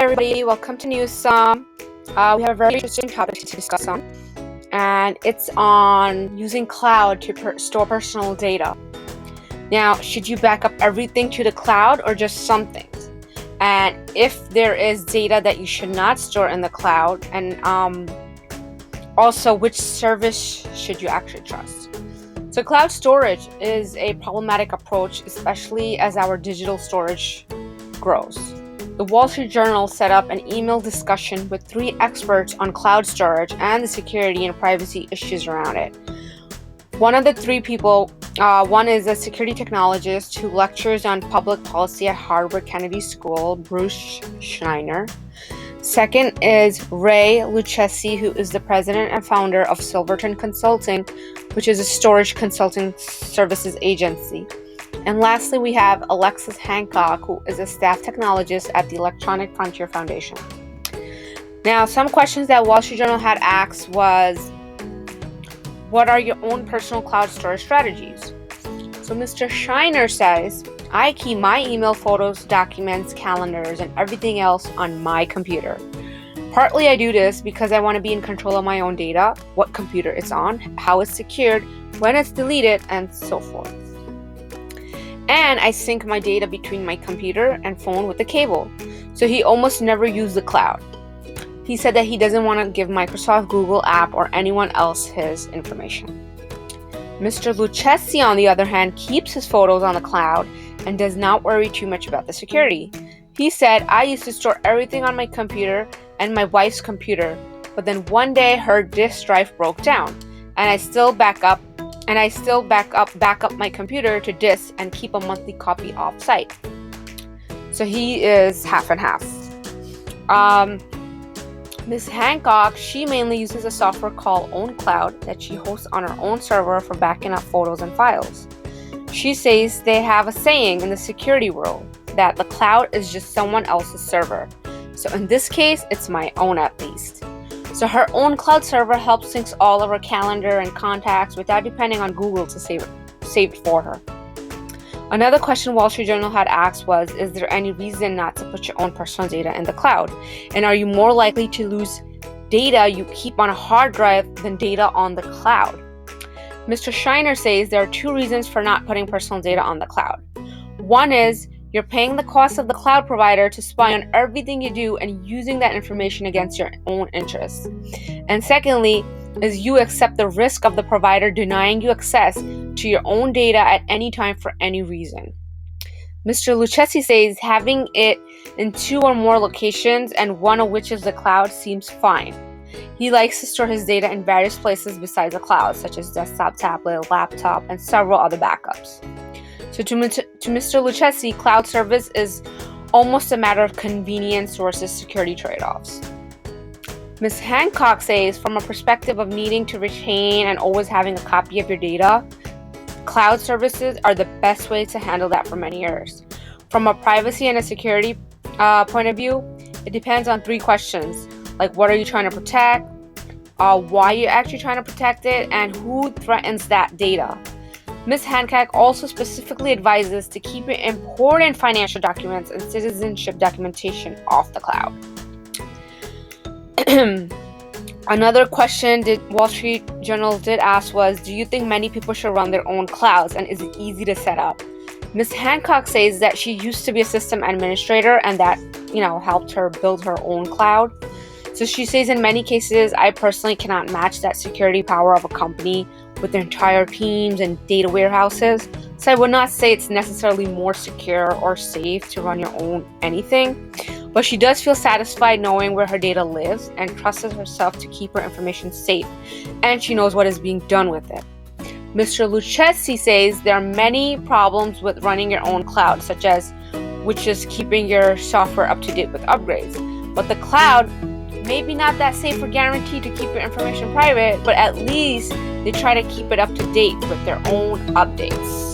Hi everybody, welcome to Newsome. We have a very interesting topic to discuss on, and it's on using cloud to store personal data. Now, should you back up everything to the cloud or just some things? And if there is data that you should not store in the cloud, and also which service should you actually trust? So cloud storage is a problematic approach, especially as our digital storage grows. The Wall Street Journal set up an email discussion with 3 experts on cloud storage and the security and privacy issues around it. One of the 3 people, one is a security technologist who lectures on public policy at Harvard Kennedy School, Bruce Schneier. Second is Ray Lucchesi, who is the president and founder of Silverton Consulting, which is a storage consulting services agency. And lastly, we have Alexis Hancock, who is a staff technologist at the Electronic Frontier Foundation. Now, some questions that Wall Street Journal had asked was, what are your own personal cloud storage strategies? So Mr. Schneier says, I keep my email, photos, documents, calendars, and everything else on my computer. Partly I do this because I want to be in control of my own data, what computer it's on, how it's secured, when it's deleted, and so forth. And I sync my data between my computer and phone with the cable, so he almost never used the cloud. He said that he doesn't want to give Microsoft, Google app, or anyone else his information. Mr. Lucchesi, on the other hand, keeps his photos on the cloud and does not worry too much about the security. He said, I used to store everything on my computer and my wife's computer, but then one day her disk drive broke down, and I still back up my computer to disk and keep a monthly copy off-site. So he is half and half. Ms. Hancock, she mainly uses a software called OwnCloud that she hosts on her own server for backing up photos and files. She says they have a saying in the security world that the cloud is just someone else's server. So in this case, it's my own at least. So her own cloud server helps sync all of her calendar and contacts without depending on Google to save it for her. Another question Wall Street Journal had asked was, is there any reason not to put your own personal data in the cloud? And are you more likely to lose data you keep on a hard drive than data on the cloud? Mr. Schneier says there are 2 reasons for not putting personal data on the cloud. One is you're paying the cost of the cloud provider to spy on everything you do and using that information against your own interests. And secondly, is you accept the risk of the provider denying you access to your own data at any time for any reason. Mr. Lucchesi says having it in 2 or more locations and one of which is the cloud seems fine. He likes to store his data in various places besides the cloud, such as desktop, tablet, laptop, and several other backups. So to Mr. Lucchesi, cloud service is almost a matter of convenience versus security trade-offs. Ms. Hancock says, from a perspective of needing to retain and always having a copy of your data, cloud services are the best way to handle that for many years. From a privacy and a security point of view, it depends on 3 questions, like what are you trying to protect, why you're actually trying to protect it, and who threatens that data. Ms. Hancock also specifically advises to keep your important financial documents and citizenship documentation off the cloud. Another question Wall Street Journal did ask was, do you think many people should run their own clouds, and is it easy to set up? Ms. Hancock says that she used to be a system administrator and that, helped her build her own cloud. So she says in many cases, I personally cannot match that security power of a company with their entire teams and data warehouses. So I would not say it's necessarily more secure or safe to run your own anything. But she does feel satisfied knowing where her data lives and trusts herself to keep her information safe. And she knows what is being done with it. Mr. Lucchesi says there are many problems with running your own cloud, such as which is keeping your software up to date with upgrades. But the cloud maybe not that safe or guaranteed to keep your information private, but at least they try to keep it up to date with their own updates.